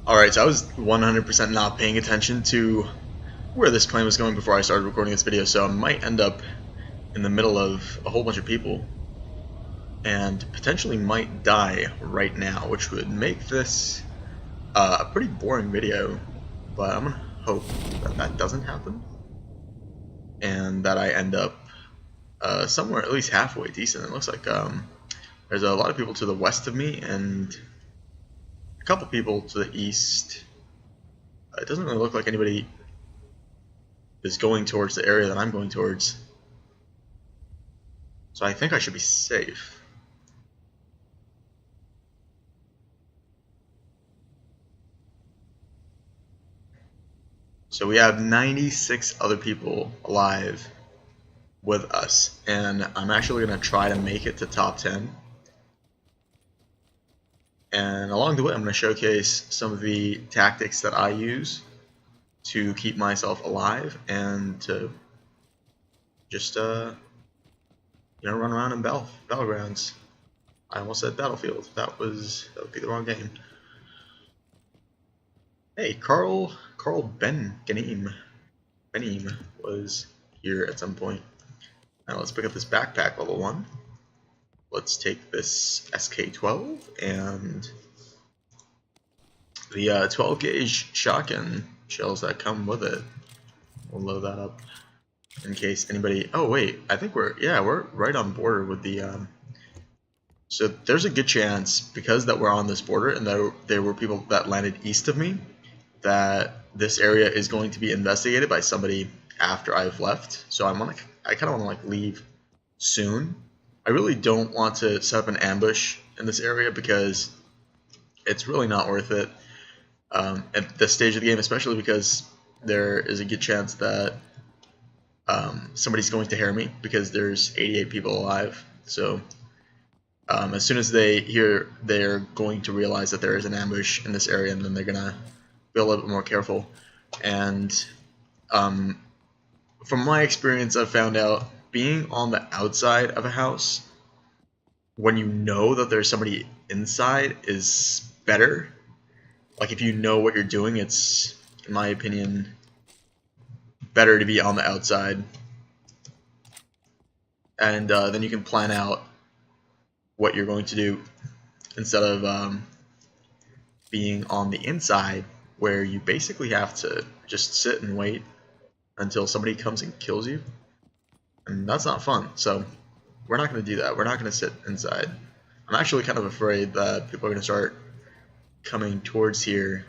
Alright, so I was 100% not paying attention to where this plane was going before I started recording this video, so I might end up in the middle of a whole bunch of people and potentially might die right now, which would make this a pretty boring video, but I'm gonna hope that that doesn't happen and that I end up somewhere at least halfway decent. It looks like there's a lot of people to the west of me and a couple people to the east. It doesn't really look like anybody is going towards the area that I'm going towards. So I think I should be safe. So we have 96 other people alive with us, and I'm actually going to try to make it to top 10. And along the way, I'm going to showcase some of the tactics that I use to keep myself alive and to just run around in Battlegrounds. I almost said Battlefield. That would be the wrong game. Hey, Carl Benim was here at some point. Now let's pick up this backpack, level 1. Let's take this SK-12 and the 12 gauge shotgun shells that come with it. We'll load that up in case anybody. Oh wait, I think we're right on border with the. So there's a good chance because that we're on this border and there were people that landed east of me that this area is going to be investigated by somebody after I've left. So I kind of want to like leave soon. I really don't want to set up an ambush in this area because it's really not worth it at this stage of the game, especially because there is a good chance that somebody's going to hear me because there's 88 people alive. So as soon as they hear, they're going to realize that there is an ambush in this area, and then they're gonna be a little bit more careful. And from my experience, I've found out being on the outside of a house when you know that there's somebody inside is better. Like if you know what you're doing, it's, in my opinion, better to be on the outside. And then you can plan out what you're going to do instead of being on the inside where you basically have to just sit and wait until somebody comes and kills you. And that's not fun. So we're not going to do that. We're not going to sit inside. I'm actually kind of afraid that people are going to start coming towards here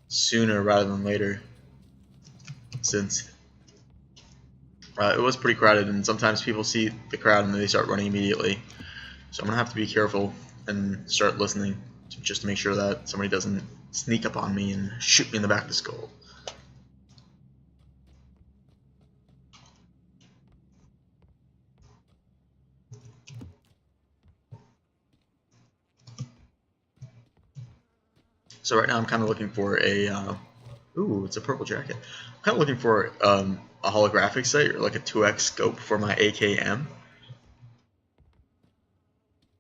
sooner rather than later, since it was pretty crowded, and sometimes people see the crowd and then they start running immediately. So I'm going to have to be careful and start listening just to make sure that somebody doesn't sneak up on me and shoot me in the back of the skull. So right now I'm kind of looking for a, ooh, it's a purple jacket. I'm kind of looking for a holographic sight or like a 2x scope for my AKM.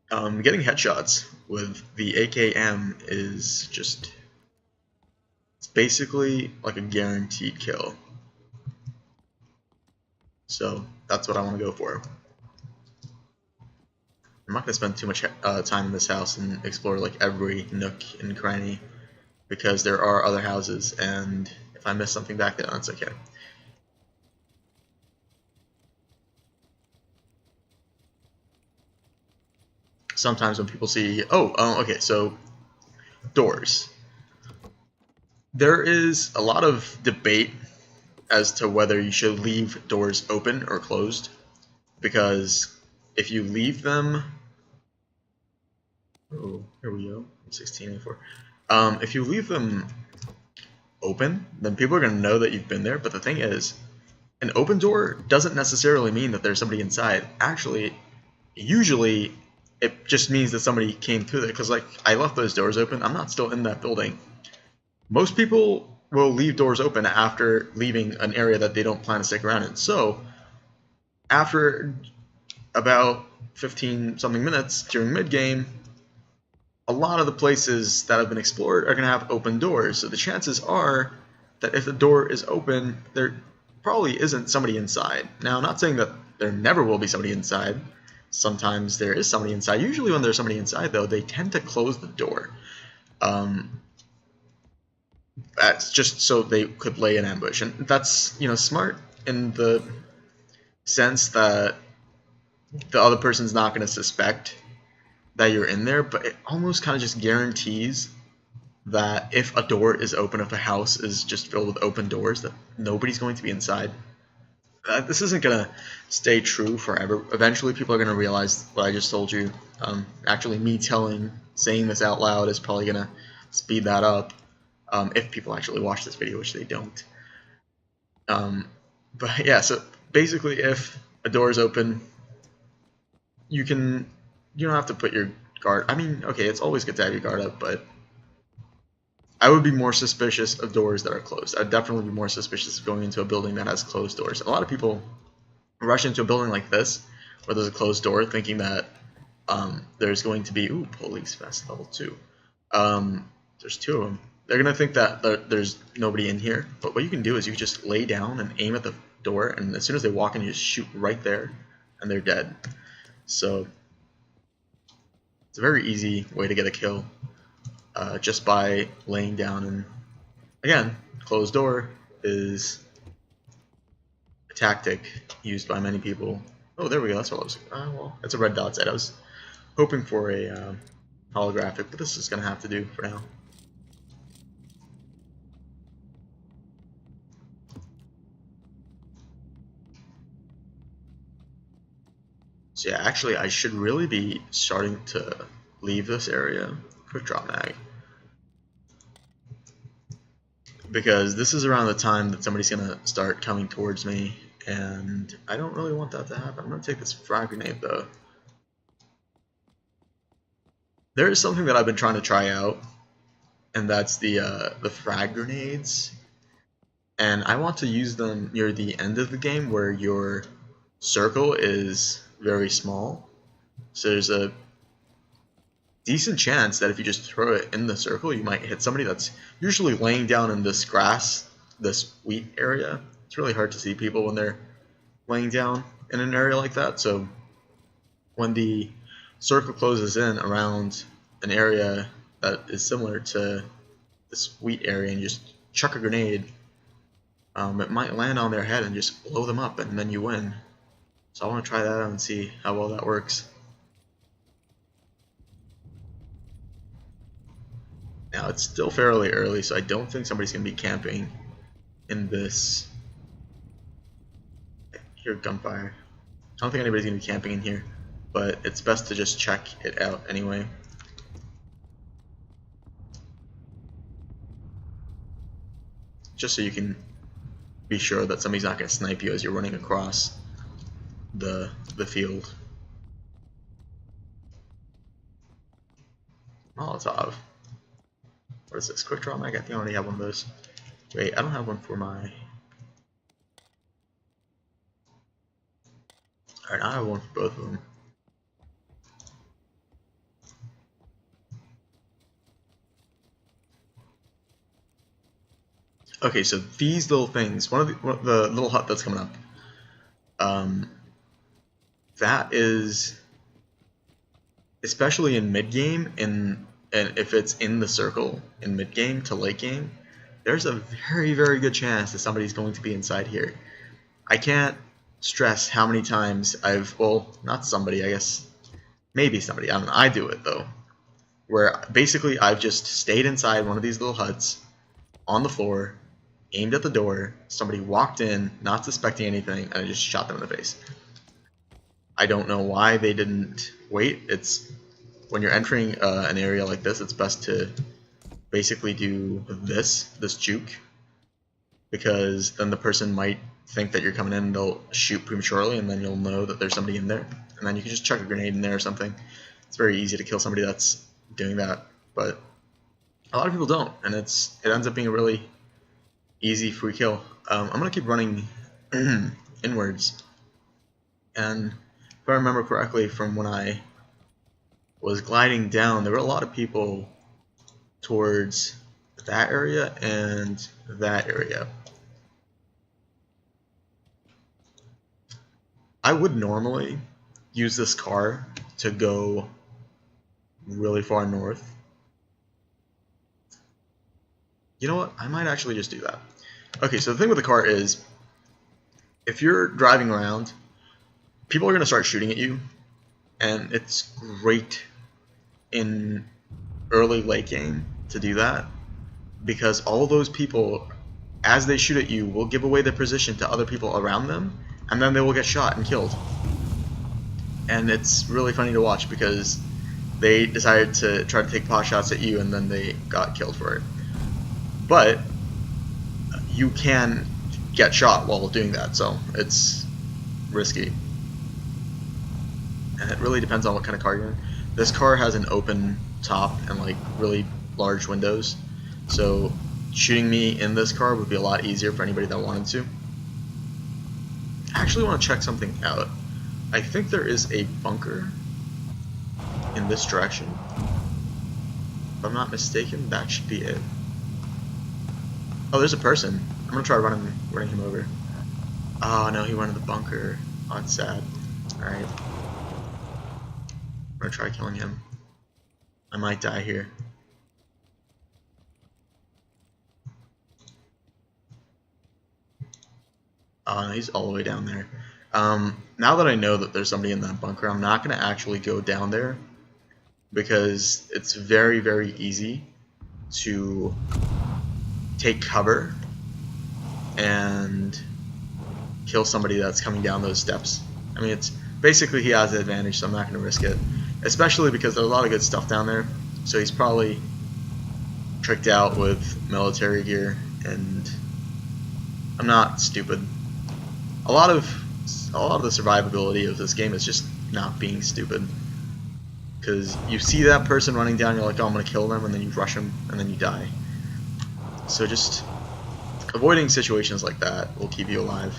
Getting headshots with the AKM is just, it's basically like a guaranteed kill. So that's what I want to go for. I'm not going to spend too much time in this house and explore like every nook and cranny, because there are other houses, and if I miss something back there, that's okay. Sometimes when people see, okay, so doors. There is a lot of debate as to whether you should leave doors open or closed, because if you leave them, oh, here we go, 1684. If you leave them open, then people are going to know that you've been there. But the thing is, an open door doesn't necessarily mean that there's somebody inside. Actually, usually it just means that somebody came through there, because like I left those doors open. I'm not still in that building. Most people will leave doors open after leaving an area that they don't plan to stick around in. So after about 15 something minutes during mid game, a lot of the places that have been explored are going to have open doors. So the chances are that if the door is open, there probably isn't somebody inside. Now, I'm not saying that there never will be somebody inside. Sometimes there is somebody inside. Usually when there's somebody inside, though, they tend to close the door. That's just so they could lay an ambush. And that's, smart in the sense that the other person's not going to suspect that you're in there, but it almost kind of just guarantees that if a door is open, if a house is just filled with open doors, that nobody's going to be inside. This isn't going to stay true forever. Eventually people are going to realize what I just told you. Actually, me saying this out loud is probably going to speed that up, if people actually watch this video, which they don't. But yeah, so basically if a door is open, you don't have to put your guard. I mean, okay, it's always good to have your guard up, but I would be more suspicious of doors that are closed. I'd definitely be more suspicious of going into a building that has closed doors. A lot of people rush into a building like this, where there's a closed door, thinking that there's going to be, police vest level 2. There's 2 of them. They're going to think that there's nobody in here, but what you can do is you can just lay down and aim at the door, and as soon as they walk in, you just shoot right there, and they're dead. So it's a very easy way to get a kill, just by laying down. And again, closed door is a tactic used by many people. Oh, there we go. That's what I was. Well, it's a red dot set. I was hoping for a holographic, but this is gonna have to do for now. So yeah, actually, I should really be starting to leave this area. Quick drop mag. Because this is around the time that somebody's going to start coming towards me, and I don't really want that to happen. I'm going to take this frag grenade, though. There is something that I've been trying to try out, and that's the frag grenades. And I want to use them near the end of the game where your circle is very small. So there's a decent chance that if you just throw it in the circle, you might hit somebody that's usually laying down in this grass, this wheat area. It's really hard to see people when they're laying down in an area like that. So when the circle closes in around an area that is similar to this wheat area and just chuck a grenade, it might land on their head and just blow them up, and then you win. So I want to try that out and see how well that works. Now it's still fairly early, so I don't think somebody's going to be camping in this. I hear gunfire. I don't think anybody's going to be camping in here, but it's best to just check it out anyway. Just so you can be sure that somebody's not going to snipe you as you're running across the field. Molotov. What is this? Quick draw mag? I think I already have one of those. Wait, I don't have one for my... Alright, I have one for both of them. Okay, so these little things, one of the little hut that's coming up, that is, especially in mid-game, and if it's in the circle in mid-game to late game, there's a very, very good chance that somebody's going to be inside here. I can't stress how many times well, not somebody, I guess, maybe somebody, I don't know, I do it though, where basically I've just stayed inside one of these little huts, on the floor, aimed at the door, somebody walked in, not suspecting anything, and I just shot them in the face. I don't know why they didn't wait. It's when you're entering an area like this, it's best to basically do this juke, because then the person might think that you're coming in and they'll shoot prematurely, and then you'll know that there's somebody in there, and then you can just chuck a grenade in there or something. It's very easy to kill somebody that's doing that, but a lot of people don't, and it ends up being a really easy free kill. I'm gonna keep running inwards, and if I remember correctly from when I was gliding down, there were a lot of people towards that area and that area. I would normally use this car to go really far north. You know what? I might actually just do that. Okay, so the thing with the car is, if you're driving around, people are going to start shooting at you, and it's great in early late game to do that, because all those people, as they shoot at you, will give away their position to other people around them, and then they will get shot and killed. And it's really funny to watch because they decided to try to take pot shots at you and then they got killed for it. But you can get shot while doing that, so it's risky. And it really depends on what kind of car you're in. This car has an open top and like really large windows, so shooting me in this car would be a lot easier for anybody that wanted to. I actually want to check something out. I think there is a bunker in this direction. If I'm not mistaken, that should be it. Oh, there's a person. I'm gonna try running him over. Oh no, he went in the bunker. Oh, that's sad. Alright. I'm gonna try killing him. I might die here. Oh no, he's all the way down there. Now that I know that there's somebody in that bunker, I'm not gonna actually go down there because it's very, very easy to take cover and kill somebody that's coming down those steps. I mean, it's basically he has the advantage, so I'm not going to risk it. Especially because there's a lot of good stuff down there, so he's probably tricked out with military gear, and I'm not stupid. A lot of the survivability of this game is just not being stupid. Because you see that person running down, you're like, oh, I'm going to kill them, and then you rush them, and then you die. So just avoiding situations like that will keep you alive.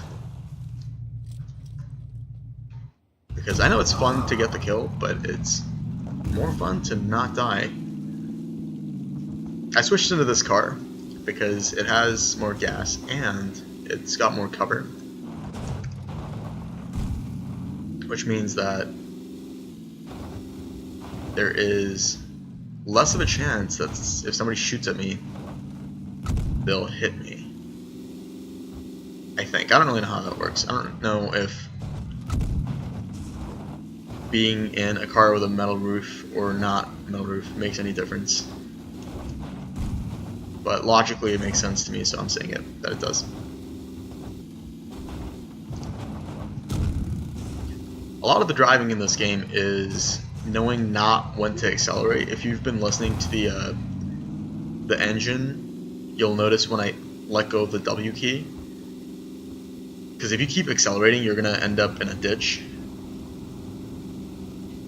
Because I know it's fun to get the kill, but it's more fun to not die. I switched into this car because it has more gas and it's got more cover. Which means that there is less of a chance that if somebody shoots at me, they'll hit me. I think. I don't really know how that works. I don't know if being in a car with a metal roof or not metal roof makes any difference. But logically it makes sense to me, so I'm saying it, that it does. A lot of the driving in this game is knowing not when to accelerate. If you've been listening to the engine, you'll notice when I let go of the W key, because if you keep accelerating, you're gonna end up in a ditch.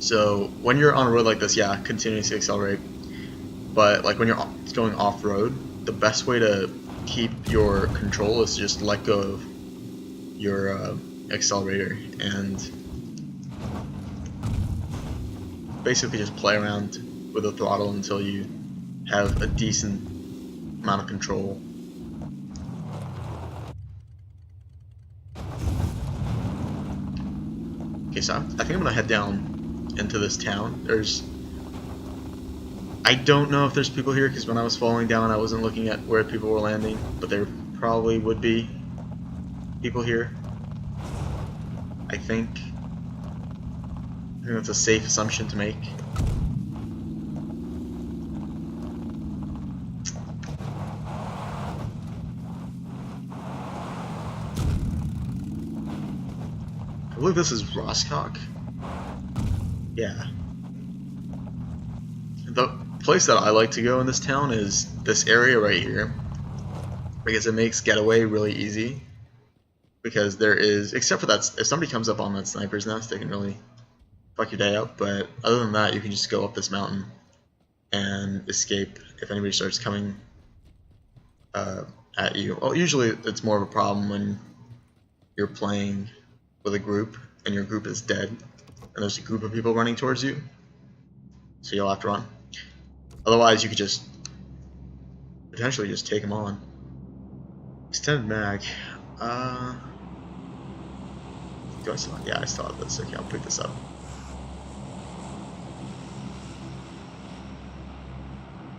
So when you're on a road like this, yeah, continuously accelerate. But like when you're going off-road, the best way to keep your control is to just let go of your accelerator and basically just play around with the throttle until you have a decent amount of control. Okay, so I think I'm gonna head down into this town. I don't know if there's people here because when I was falling down I wasn't looking at where people were landing, but there probably would be people here. I think that's a safe assumption to make. I believe this is Roscock. Yeah. The place that I like to go in this town is this area right here, because it makes getaway really easy. Because there is, except for that, if somebody comes up on that sniper's nest, they can really fuck your day up. But other than that, you can just go up this mountain and escape if anybody starts coming at you. Well, usually it's more of a problem when you're playing with a group and your group is dead and there's a group of people running towards you. so you'll have to run. Otherwise, you could just potentially just take them on. Extended mag. Do I still? Yeah, I still have this. Okay, I'll pick this up.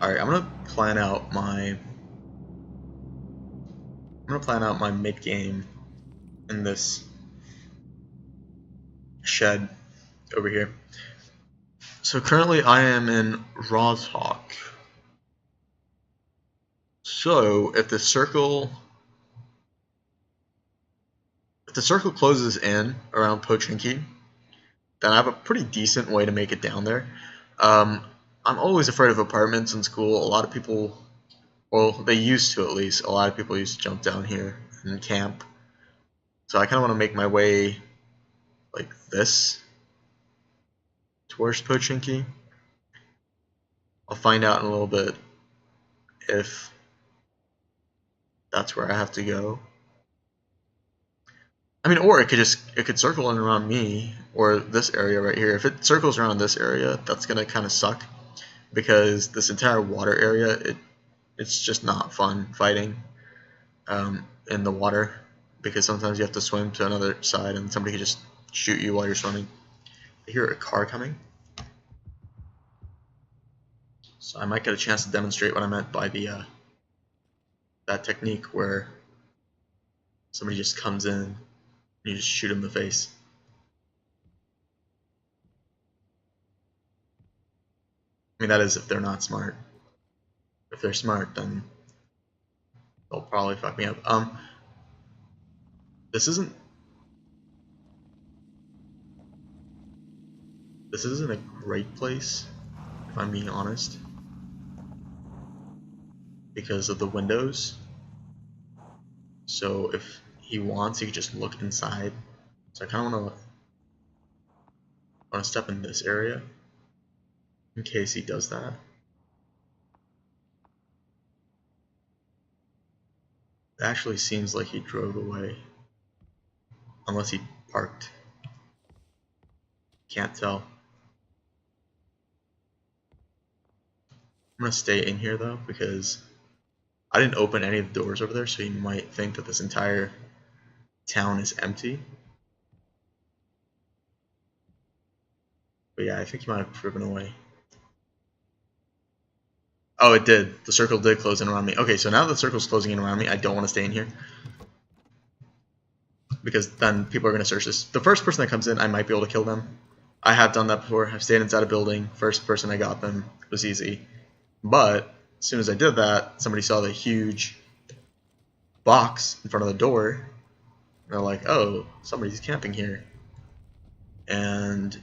All right, I'm gonna plan out my mid game in this shed over here. So currently I am in Rozhawk. So if the circle closes in around Pochinki, then I have a pretty decent way to make it down there. I'm always afraid of apartments in school. A lot of people, well, they used to at least. A lot of people used to jump down here and camp. So I kind of want to make my way like this towards Pochinki. I'll find out in a little bit if that's where I have to go. I mean, or it could circle in around me or this area right here. If it circles around this area, that's gonna kind of suck because this entire water area, it's just not fun fighting in the water because sometimes you have to swim to another side and somebody could just shoot you while you're swimming. I hear a car coming, so I might get a chance to demonstrate what I meant by the that technique where somebody just comes in and you just shoot him in the face. I mean, that is if they're not smart. If they're smart, then they'll probably fuck me up. This isn't a great place, if I'm being honest, because of the windows. So if he wants, he could just look inside. So I kind of want to step in this area in case he does that. It actually seems like he drove away, unless he parked. Can't tell. I'm gonna stay in here though because I didn't open any of the doors over there, so you might think that this entire town is empty. But yeah, I think he might have driven away. Oh, it did. The circle did close in around me. Okay, so now that the circle's closing in around me, I don't want to stay in here. Because then people are going to search this. The first person that comes in, I might be able to kill them. I have done that before. I've stayed inside a building. First person I got them was easy. But as soon as I did that, somebody saw the huge box in front of the door. And they're like, oh, somebody's camping here. And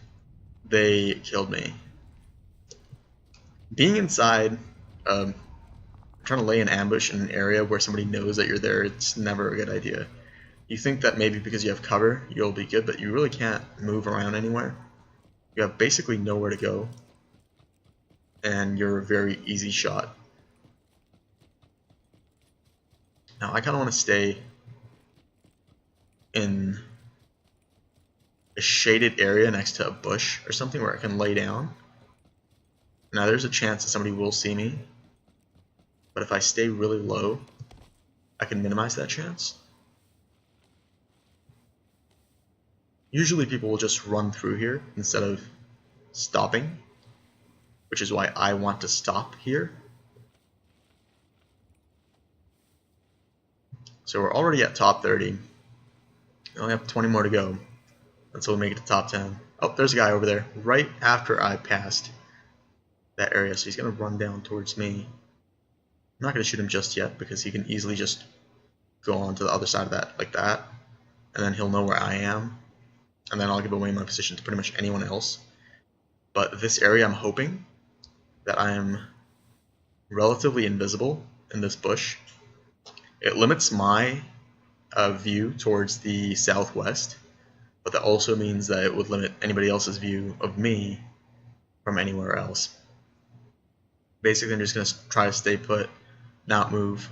they killed me. Being inside, trying to lay an ambush in an area where somebody knows that you're there, it's never a good idea. You think that maybe because you have cover, you'll be good, but you really can't move around anywhere. You have basically nowhere to go, and you're a very easy shot. Now, I kind of want to stay in a shaded area next to a bush or something where I can lay down. Now, there's a chance that somebody will see me, but if I stay really low, I can minimize that chance. Usually people will just run through here instead of stopping, which is why I want to stop here. So we're already at top 30. We only have 20 more to go until we make it to top 10. Oh, there's a guy over there right after I passed that area, so he's going to run down towards me. I'm not going to shoot him just yet because he can easily just go on to the other side of that like that, and then he'll know where I am, and then I'll give away my position to pretty much anyone else. But this area, I'm hoping that I am relatively invisible in this bush. It limits my view towards the southwest, but that also means that it would limit anybody else's view of me from anywhere else. Basically, I'm just going to try to stay put, not move,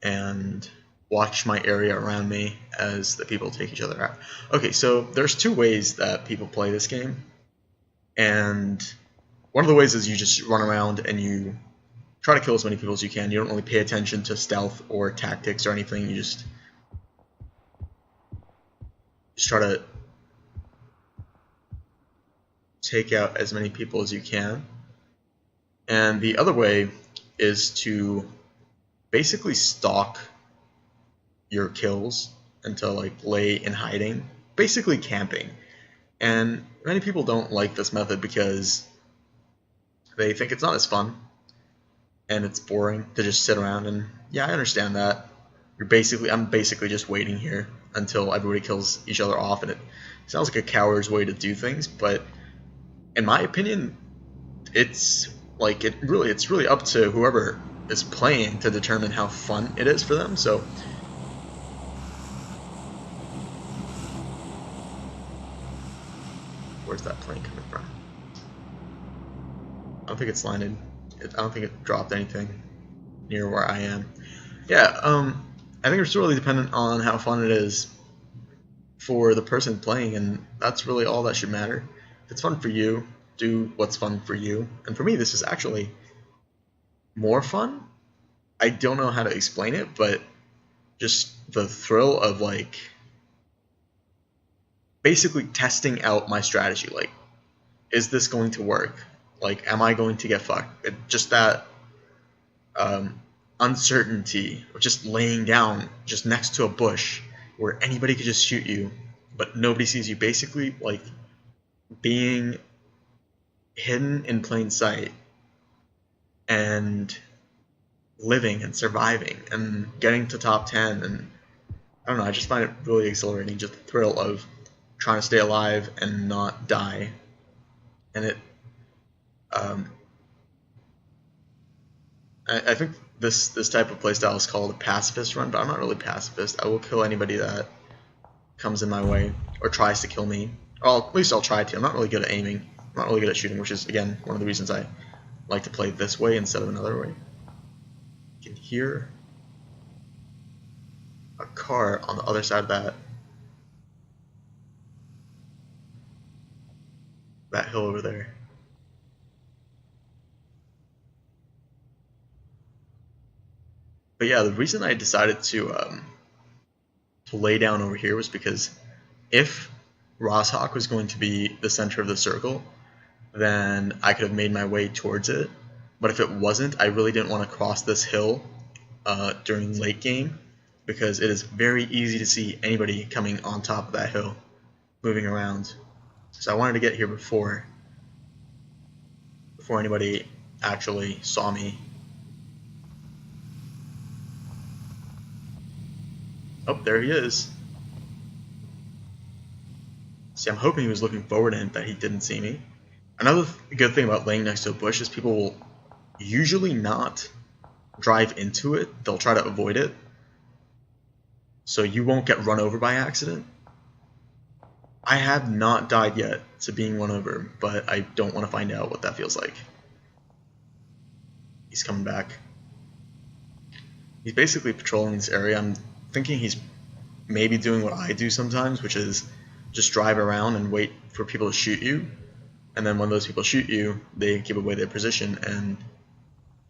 and watch my area around me as the people take each other out. Okay, so there's two ways that people play this game, and one of the ways is you just run around and you try to kill as many people as you can. You don't really pay attention to stealth or tactics or anything. You just try to take out as many people as you can. And the other way is to basically stalk your kills until like lay in hiding, basically camping. And many people don't like this method because they think it's not as fun and it's boring to just sit around. And yeah, I understand that. I'm basically just waiting here until everybody kills each other off, and it sounds like a coward's way to do things, but in my opinion, it's really up to whoever is playing to determine how fun it is for them. So where's that plane coming from? I don't think it's landed. I don't think it dropped anything near where I am. Yeah, I think it's really dependent on how fun it is for the person playing, and that's really all that should matter. If it's fun for you, do what's fun for you. And for me, this is actually more fun. I don't know how to explain it, but just the thrill of like basically testing out my strategy. Like, is this going to work? Like, am I going to get fucked? Just that uncertainty of just laying down just next to a bush where anybody could just shoot you, but nobody sees you. Basically, like being hidden in plain sight and living and surviving and getting to top 10. And I don't know, I just find it really exhilarating, just the thrill of trying to stay alive and not die. And it I think this type of playstyle is called a pacifist run, but I'm not really pacifist. I will kill anybody that comes in my way or tries to kill me. Or at least I'll try to. I'm not really good at aiming. I'm not really good at shooting, which is, again, one of the reasons I like to play this way instead of another way. You can hear a car on the other side of that hill over there. But yeah, the reason I decided to lay down over here was because if Rosshawk was going to be the center of the circle, then I could have made my way towards it. But if it wasn't, I really didn't want to cross this hill during late game, because it is very easy to see anybody coming on top of that hill, moving around. So I wanted to get here before anybody actually saw me. Oh, there he is. See, I'm hoping he was looking forward and that he didn't see me. Another good thing about laying next to a bush is people will usually not drive into it. They'll try to avoid it. So you won't get run over by accident. I have not died yet to being run over, but I don't want to find out what that feels like. He's coming back. He's basically patrolling this area. I'm thinking he's maybe doing what I do sometimes, which is just drive around and wait for people to shoot you. And then when those people shoot you, they give away their position and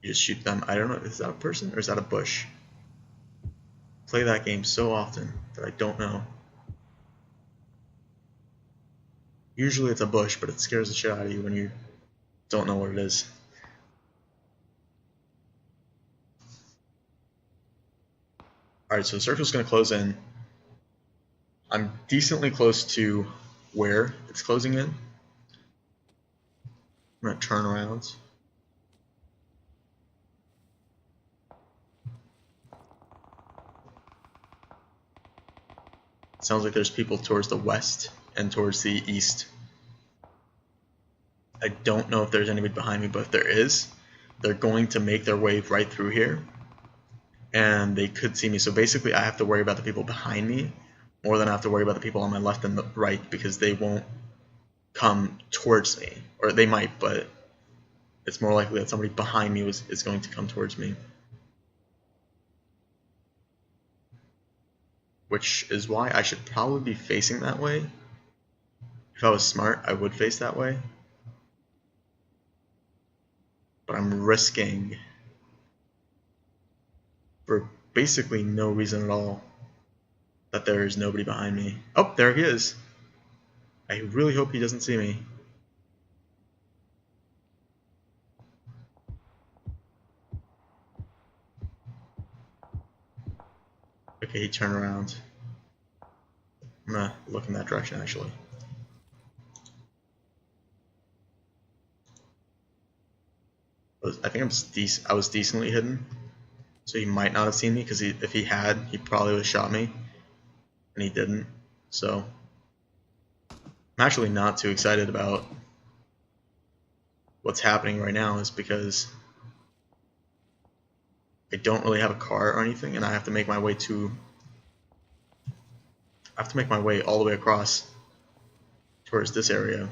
you just shoot them. I don't know, is that a person or is that a bush? I play that game so often that I don't know. Usually it's a bush, but it scares the shit out of you when you don't know what it is. Alright, so the circle's going to close in. I'm decently close to where it's closing in. I'm going to turn around. Sounds like there's people towards the west and towards the east. I don't know if there's anybody behind me, but if there is, they're going to make their way right through here. And they could see me. So basically I have to worry about the people behind me more than I have to worry about the people on my left and the right, because they won't come towards me. Or they might, but it's more likely that somebody behind me is going to come towards me. Which is why I should probably be facing that way. If I was smart, I would face that way. but I'm risking for basically no reason at all that there is nobody behind me. Oh, there he is. I really hope he doesn't see me. Okay, he turned around. I'm gonna look in that direction actually. I think I was decently hidden, so he might not have seen me because if he had, he probably would have shot me, and he didn't. So I'm actually not too excited about what's happening right now, is because I don't really have a car or anything, and I have to make my way all the way across towards this area,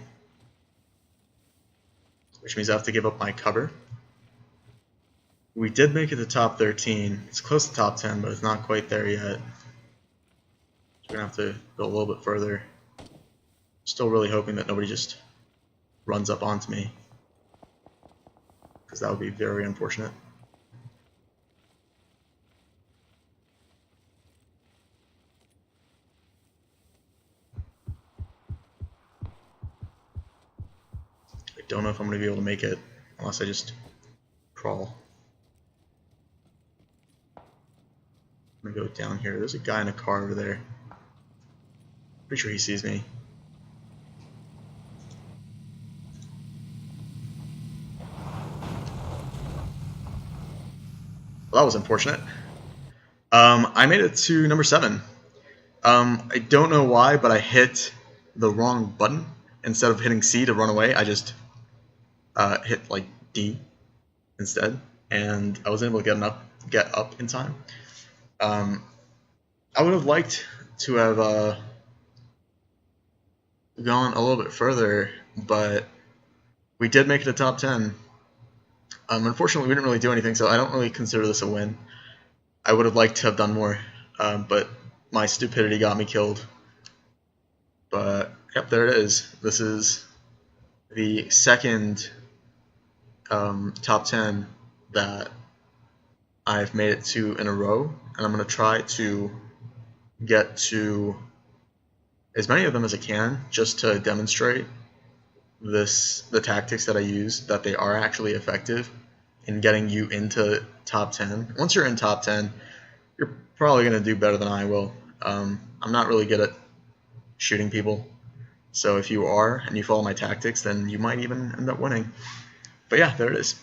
which means I have to give up my cover. We did make it to top 13. It's close to top 10, but it's not quite there yet. So we're gonna have to go a little bit further. Still really hoping that nobody just runs up onto me, because that would be very unfortunate. I don't know if I'm going to be able to make it unless I just crawl. I'm going to go down here. There's a guy in a car over there. Pretty sure he sees me. Well, that was unfortunate. I made it to number 7. I don't know why, but I hit the wrong button. Instead of hitting C to run away, I just hit like D instead, and I wasn't able to get up in time. I would have liked to have gone a little bit further, but we did make it to top 10. Unfortunately, we didn't really do anything, so I don't really consider this a win. I would have liked to have done more, but my stupidity got me killed. But yep, there it is. This is the second top 10 that I've made it to in a row, and I'm going to try to get to as many of them as I can, just to demonstrate the tactics that I use, that they are actually effective in getting you into top 10. Once you're in top 10, you're probably going to do better than I will. I'm not really good at shooting people, so if you are and you follow my tactics, then you might even end up winning. But yeah, there it is.